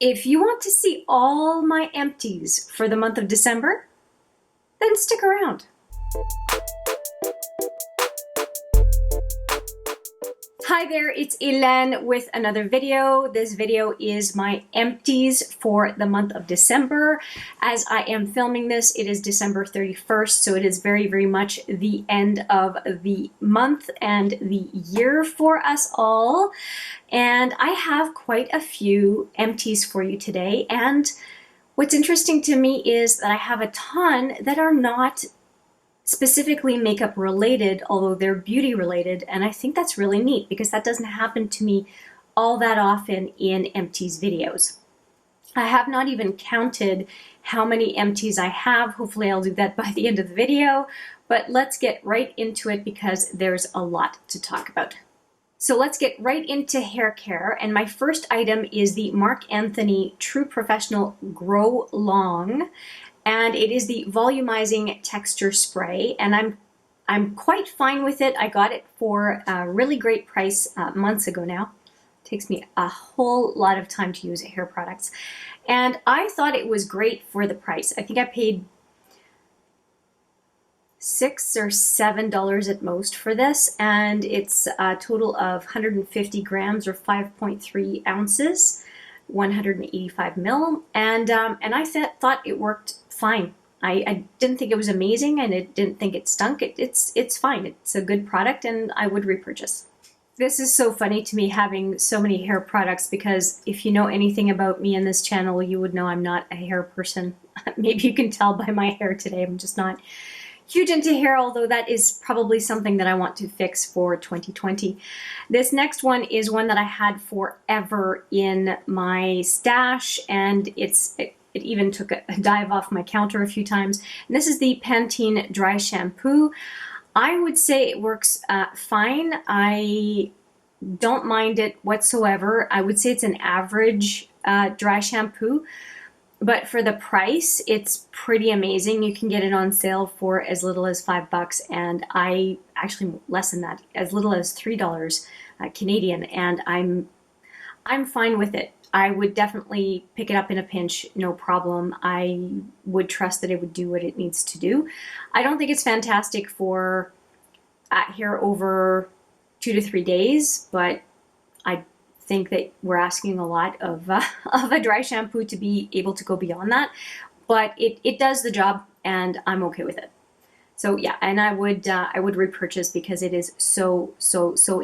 If you want to see all my empties for the month of December, then stick around. Hi there, it's Hélène with another video. This video is my empties for the month of December. As I am filming this, it is December 31st, so it is very much the end of the month and the year for us all. And I have quite a few empties for you today. And what's interesting to me is that I have a ton that are not specifically makeup related, although they're beauty related, and I think that's really neat because that doesn't happen to me all that often in empties videos. I have not even counted how many empties I have. Hopefully I'll do that by the end of the video, but let's get right into it because there's a lot to talk about. So let's get right into hair care, and my first item is the Marc Anthony True Professional Grow Long. And it is the volumizing texture spray, and I'm quite fine with it. I got it for a really great price months ago now. It takes me a whole lot of time to use hair products, and I thought it was great for the price. I think I paid $6 or $7 at most for this, and it's a total of 150 grams or 5.3 ounces. 185 mil, and I thought it worked fine. I didn't think it was amazing, and it didn't think it stunk. It's fine. It's a good product, and I would repurchase. This is so funny to me having so many hair products, because if you know anything about me in this channel, you would know I'm not a hair person. Maybe you can tell by my hair today. I'm just not huge into hair, although that is probably something that I want to fix for 2020. This next one is one that I had forever in my stash, and it even took a dive off my counter a few times. And this is the Pantene Dry Shampoo. I would say it works fine. I don't mind it whatsoever. I would say it's an average dry shampoo. But for the price, it's pretty amazing. You can get it on sale for as little as $5, and I actually less than that, as little as $3 Canadian, and I'm fine with it. I would definitely pick it up in a pinch, no problem. I would trust that it would do what it needs to do. I don't think it's fantastic for hair over 2 to 3 days, but I think that we're asking a lot of a dry shampoo to be able to go beyond that, but it does the job, and I'm okay with it. So yeah, and I would repurchase because it is so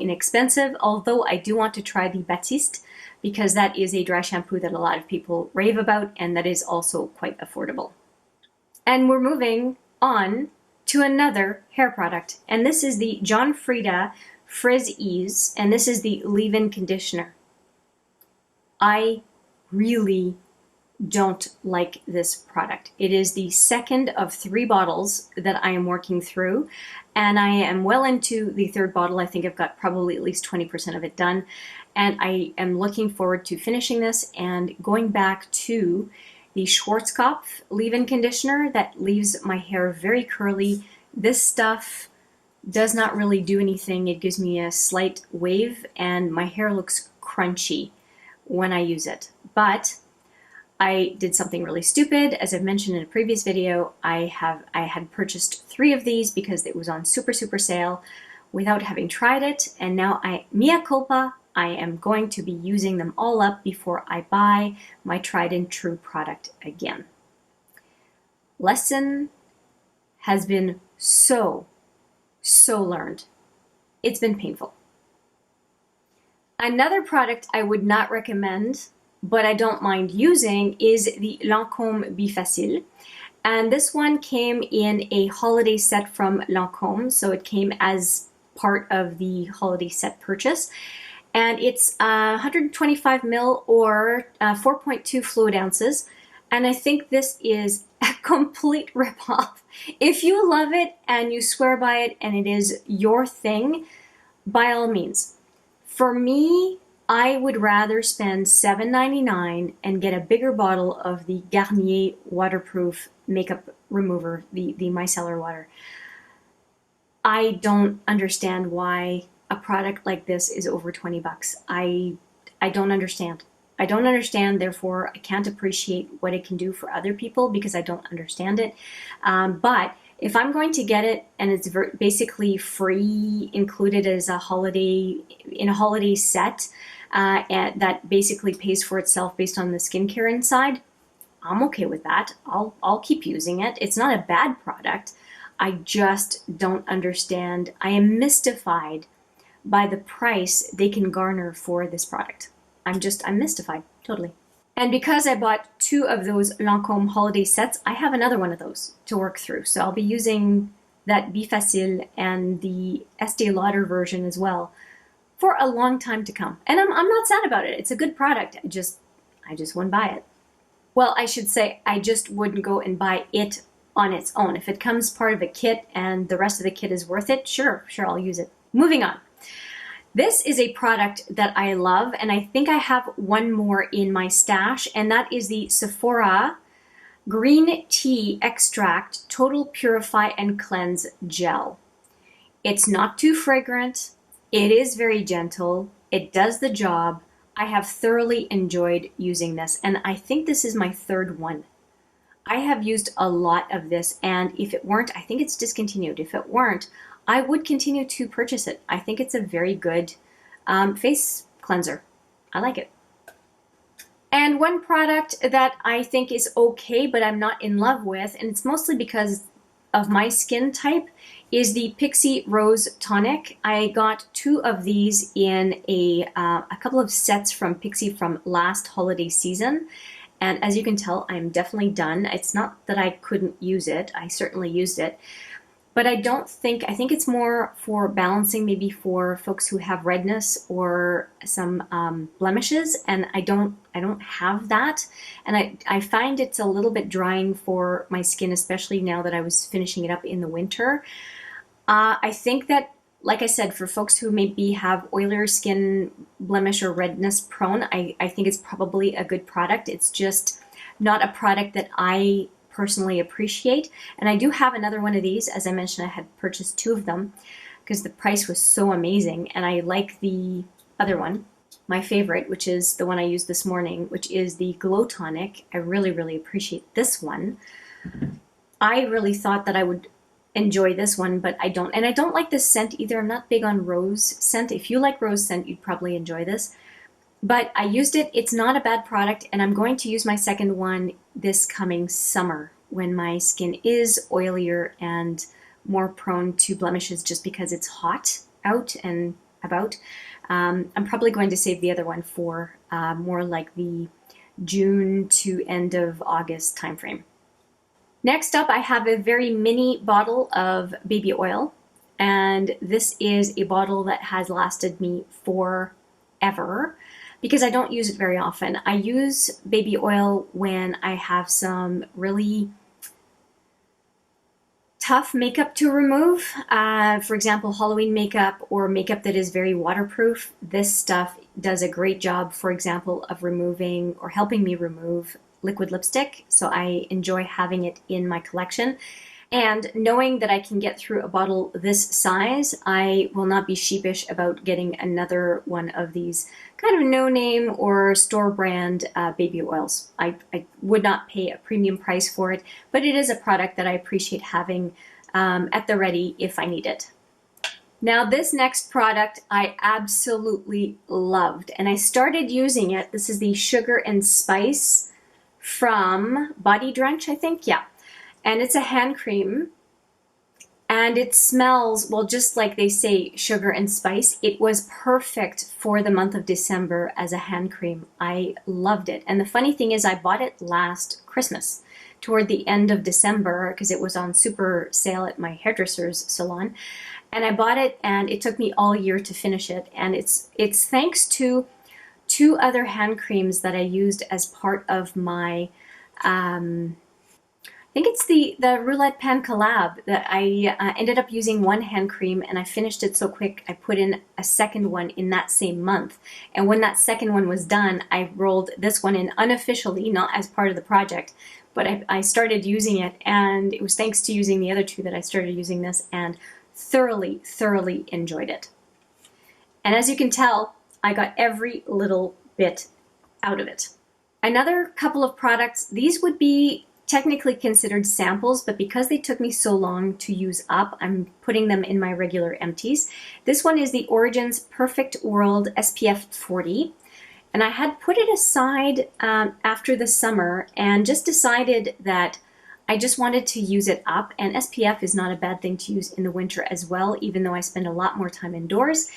inexpensive. Although I do want to try the Baptiste, because that is a dry shampoo that a lot of people rave about, and that is also quite affordable. And we're moving on to another hair product, and this is the Frieda Frizz Ease, and this is the leave-in conditioner. I really don't like this product. It is the second of 3 bottles that I am working through, and I am well into the 3rd bottle. I think I've got probably at least 20% of it done, and I am looking forward to finishing this and going back to the Schwarzkopf leave-in conditioner that leaves my hair very curly. This stuff does not really do anything. It gives me a slight wave, and my hair looks crunchy when I use it. But I did something really stupid. As I've mentioned in a previous video, I had purchased 3 of these because it was on super sale without having tried it, and now mea culpa, I am going to be using them all up before I buy my tried and true product again. Lesson has been so learned. It's been painful. Another product I would not recommend, but I don't mind using, is the Lancome Be Festive. And this one came in a holiday set from Lancome, so it came as part of the holiday set purchase. And it's 125 mil or 4.2 fluid ounces. And I think this is a complete ripoff. If you love it and you swear by it and it is your thing, by all means. For me, I would rather spend $7.99 and get a bigger bottle of the Garnier waterproof makeup remover, the micellar water. I don't understand why a product like this is over $20. I don't understand. I don't understand, therefore I can't appreciate what it can do for other people because I don't understand it. But if I'm going to get it and it's basically free, included as a holiday, in a holiday set, and that basically pays for itself based on the skincare inside, I'm okay with that. I'll keep using it. It's not a bad product. I just don't understand. I am mystified by the price they can garner for this product. I'm mystified, totally. And because I bought 2 of those Lancome holiday sets, I have another one of those to work through. So I'll be using that Bi-Facil and the Estee Lauder version as well for a long time to come. And I'm not sad about it. It's a good product. I just wouldn't buy it. Well, I should say I just wouldn't go and buy it on its own. If it comes part of a kit and the rest of the kit is worth it, sure, I'll use it. Moving on. This is a product that I love, and I think I have one more in my stash, and that is the Sephora Green Tea Extract Total Purify and Cleanse Gel. It's not too fragrant. It is very gentle. It does the job. I have thoroughly enjoyed using this, and I think this is my 3rd one. I have used a lot of this, and if it weren't, I think it's discontinued. If it weren't, I would continue to purchase it. I think it's a very good face cleanser. I like it. And one product that I think is okay, but I'm not in love with, and it's mostly because of my skin type, is the Pixi Rose Tonic. I got 2 of these in a couple of sets from Pixi from last holiday season. And as you can tell, I'm definitely done. It's not that I couldn't use it. I certainly used it. But I think it's more for balancing, maybe for folks who have redness or some blemishes, and I don't have that. And I find it's a little bit drying for my skin, especially now that I was finishing it up in the winter. I think that, like I said, for folks who maybe have oilier skin, blemish or redness prone, I think it's probably a good product. It's just not a product that I personally appreciate. And I do have another one of these. As I mentioned, I had purchased 2 of them because the price was so amazing. And I like the other one, my favorite, which is the one I used this morning, which is the Glow Tonic. I really, really appreciate this one. I really thought that I would enjoy this one, but I don't. And I don't like this scent either. I'm not big on rose scent. If you like rose scent, you'd probably enjoy this. But I used it. It's not a bad product, and I'm going to use my second one this coming summer when my skin is oilier and more prone to blemishes just because it's hot out and about. I'm probably going to save the other one for more like the June to end of August timeframe. Next up, I have a very mini bottle of baby oil, and this is a bottle that has lasted me forever because I don't use it very often. I use baby oil when I have some really tough makeup to remove. For example, Halloween makeup or makeup that is very waterproof. This stuff does a great job, for example, of removing or helping me remove liquid lipstick. So I enjoy having it in my collection. And knowing that I can get through a bottle this size, I will not be sheepish about getting another one of these kind of no-name or store brand baby oils. I would not pay a premium price for it, but it is a product that I appreciate having at the ready if I need it. Now this next product I absolutely loved, and I started using it. This is the Sugar and Spice from Body Drench, I think, yeah. And it's a hand cream, and it smells, well, just like they say, sugar and spice. It was perfect for the month of December as a hand cream. I loved it. And the funny thing is I bought it last Christmas, toward the end of December, because it was on super sale at my hairdresser's salon. And I bought it, and it took me all year to finish it. And it's thanks to 2 other hand creams that I used as part of my I think it's the Roulette Pan collab that I ended up using one hand cream, and I finished it so quick I put in a second one in that same month. And when that second one was done, I rolled this one in unofficially, not as part of the project, but I started using it, and it was thanks to using the other 2 that I started using this and thoroughly, thoroughly enjoyed it. And as you can tell, I got every little bit out of it. Another couple of products, these would be technically considered samples, but because they took me so long to use up, I'm putting them in my regular empties. This one is the Origins Perfect World SPF 40. And I had put it aside after the summer and just decided that I just wanted to use it up. And SPF is not a bad thing to use in the winter as well, even though I spend a lot more time indoors.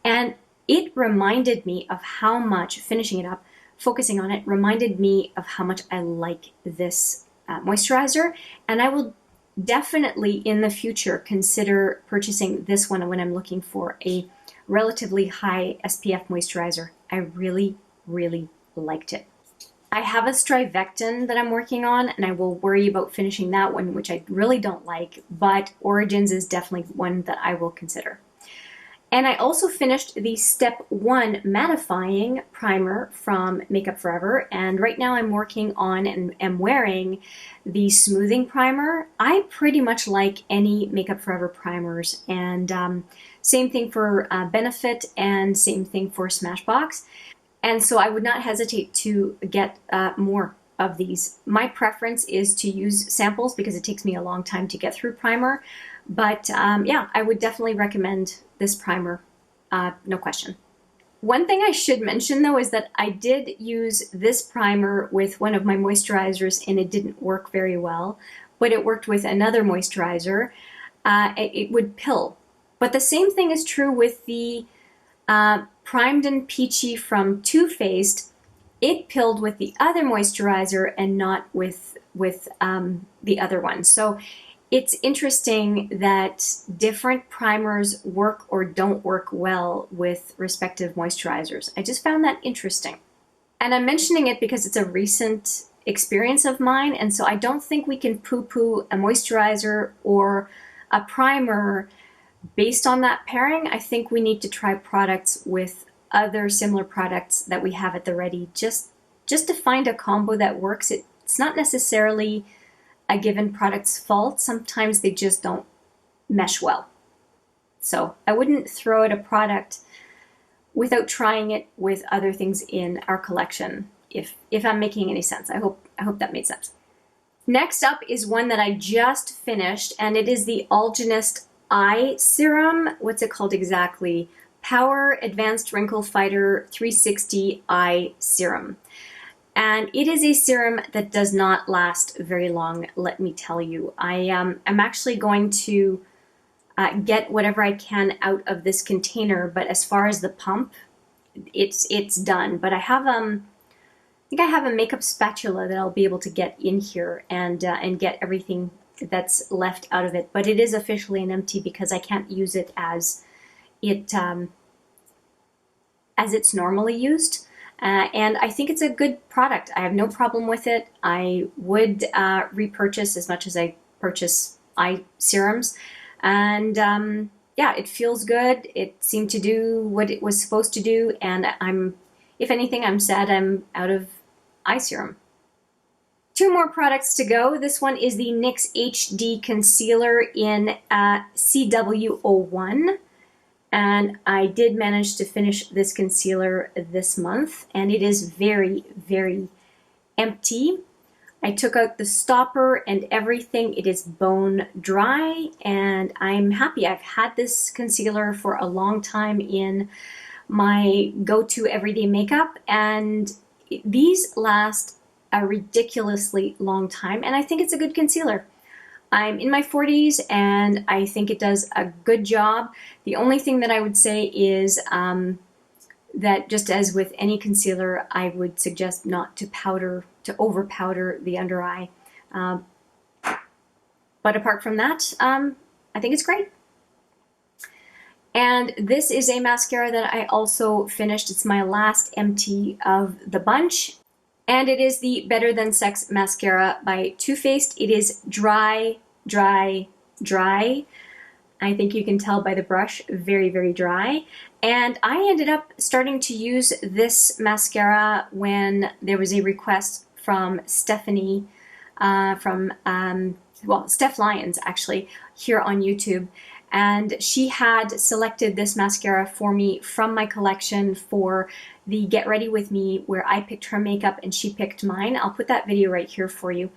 And it reminded me of how much, finishing it up, focusing on it, reminded me of how much I like this moisturizer. And I will definitely in the future consider purchasing this one when I'm looking for a relatively high SPF moisturizer. I really liked it. I have a Strivectin that I'm working on, and I will worry about finishing that one, which I really don't like, but Origins is definitely one that I will consider. And I also finished the Step 1 Mattifying Primer from Makeup Forever, and right now I'm working on and am wearing the Smoothing Primer. I pretty much like any Makeup Forever primers, and same thing for Benefit, and same thing for Smashbox. And so I would not hesitate to get more of these. My preference is to use samples because it takes me a long time to get through primer. But yeah, I would definitely recommend this primer, no question. One thing I should mention though is that I did use this primer with one of my moisturizers and it didn't work very well, but it worked with another moisturizer. It would pill. But the same thing is true with the Primed and Peachy from Too Faced. It pilled with the other moisturizer and not with the other one. So it's interesting that different primers work or don't work well with respective moisturizers. I just found that interesting. And I'm mentioning it because it's a recent experience of mine, and so I don't think we can poo-poo a moisturizer or a primer based on that pairing. I think we need to try products with other similar products that we have at the ready, just to find a combo that works. It's not necessarily a given product's fault. Sometimes they just don't mesh well. So I wouldn't throw out a product without trying it with other things in our collection, if I'm making any sense. I hope that made sense. Next up is one that I just finished, and it is the Algenist Eye Serum. What's it called exactly? Power Advanced Wrinkle Fighter 360 Eye Serum. And it is a serum that does not last very long, let me tell you. I'm actually going to get whatever I can out of this container, but as far as the pump, it's done. But I have I think I have a makeup spatula that I'll be able to get in here and get everything that's left out of it. But it is officially an empty because I can't use it as it's normally used. And I think it's a good product. I have no problem with it. I would repurchase as much as I purchase eye serums. And yeah, it feels good. It seemed to do what it was supposed to do. And if anything, I'm sad I'm out of eye serum. Two more products to go. This one is the NYX HD Concealer in CW01. And I did manage to finish this concealer this month, and it is very empty. I took out the stopper and everything. It is bone dry, and I'm happy. I've had this concealer for a long time in my go-to everyday makeup, and these last a ridiculously long time, and I think it's a good concealer. I'm in my 40s and I think it does a good job. The only thing that I would say is that just as with any concealer, I would suggest not to over powder the under eye. But apart from that, I think it's great. And this is a mascara that I also finished. It's my last empty of the bunch. And it is the Better Than Sex Mascara by Too Faced. It is dry. I think you can tell by the brush, very dry. And I ended up starting to use this mascara when there was a request from Stephanie, Steph Lyons actually, here on YouTube. and she had selected this mascara for me from my collection for the Get Ready With Me, where I picked her makeup and she picked mine. I'll put that video right here for you.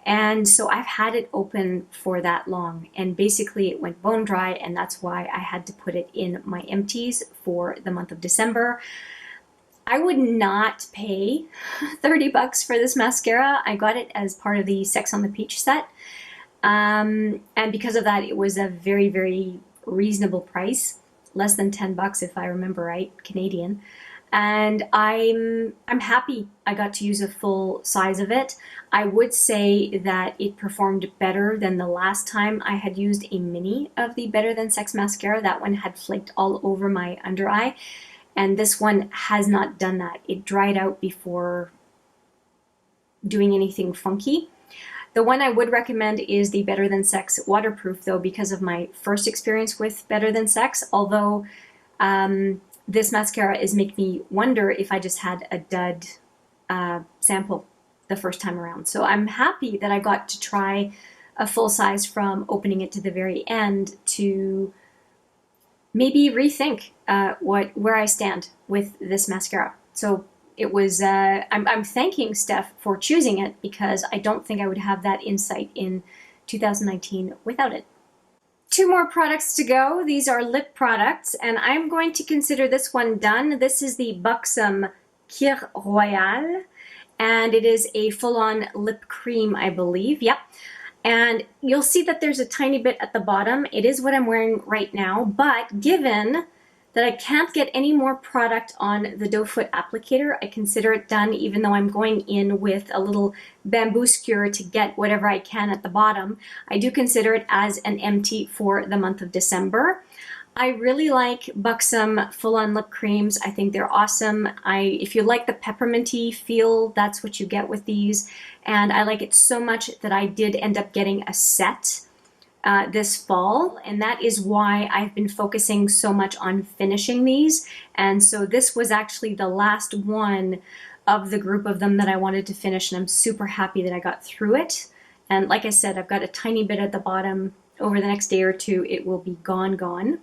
And so I've had it open for that long, and basically it went bone dry, and that's why I had to put it in my empties for the month of December. I would not pay 30 bucks for this mascara. I got it as part of the Sex on the Peach set. And because of that, it was a very, very reasonable price, less than 10 bucks if I remember right, Canadian. And I'm happy I got to use a full size of it. I would say that it performed better than the last time I had used a mini of the Better Than Sex mascara. That one had flaked all over my under eye, and this one has not done that. It dried out before doing anything funky. The one I would recommend is the Better Than Sex waterproof, though, because of my first experience with Better Than Sex, although this mascara is making me wonder if I just had a dud sample the first time around. So I'm happy that I got to try a full size from opening it to the very end to maybe rethink where I stand with this mascara. So it was, I'm thanking Steph for choosing it, because I don't think I would have that insight in 2019 without it. Two more products to go. These are lip products, and I'm going to consider this one done. This is the Buxom Royale, and it is a full-on lip cream, I believe. Yep. And you'll see that there's a tiny bit at the bottom. It is what I'm wearing right now, but given that I can't get any more product on the doe foot applicator, I consider it done, even though I'm going in with a little bamboo skewer to get whatever I can at the bottom. I do consider it as an empty for the month of December. I really like Buxom full-on lip creams. I think they're awesome. If you like the pepperminty feel, that's what you get with these. And I like it so much that I did end up getting a set this fall, and that is why I've been focusing so much on finishing these. And so this was actually the last one of the group of them that I wanted to finish, and I'm super happy that I got through it. And like I said, I've got a tiny bit at the bottom. Over the next day or two, it will be gone.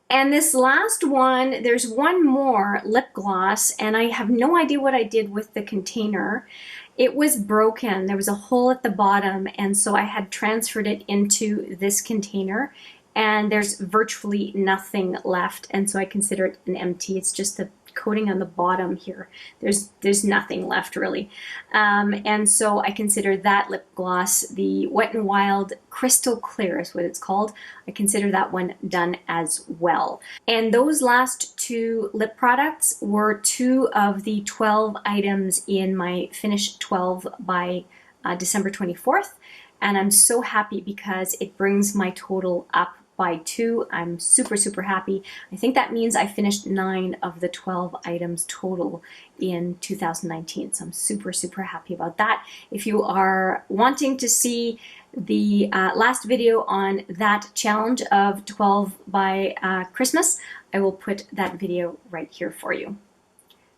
And this last one, there's one more lip gloss, and I have no idea what I did with the container. It was broken. There was a hole at the bottom, and so I had transferred it into this container, and there's virtually nothing left, and so I consider it an empty. It's just the coating on the bottom here. There's nothing left really. And so I consider that lip gloss, the Wet n Wild Crystal Clear is what it's called. I consider that one done as well. And those last two lip products were two of the 12 items in my Finish 12 by December 24th. And I'm so happy because it brings my total up by 2. I'm super, super happy. I think that means I finished 9 of the 12 items total in 2019. So I'm super, super happy about that. If you are wanting to see the last video on that challenge of 12 by Christmas, I will put that video right here for you.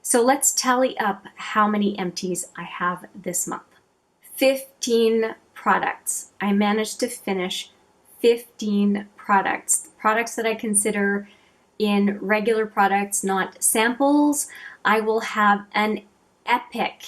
So let's tally up how many empties I have this month. 15 products. I managed to finish 15 products that I consider in regular products, not samples. I will have an epic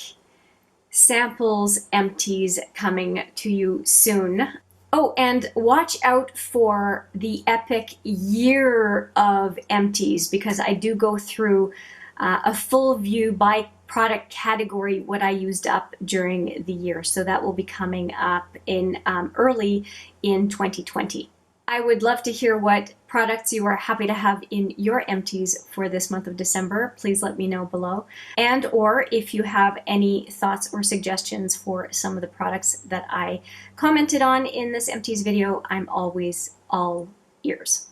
samples empties coming to you soon. Oh, and watch out for the epic year of empties, because I do go through a full view by product category what I used up during the year. So that will be coming up in early in 2020. I would love to hear what products you are happy to have in your empties for this month of December. Please let me know below. And or if you have any thoughts or suggestions for some of the products that I commented on in this empties video, I'm always all ears.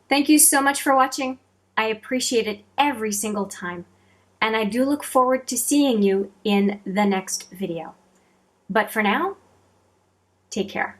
Thank you so much for watching. I appreciate it every single time. And I do look forward to seeing you in the next video. But for now, take care.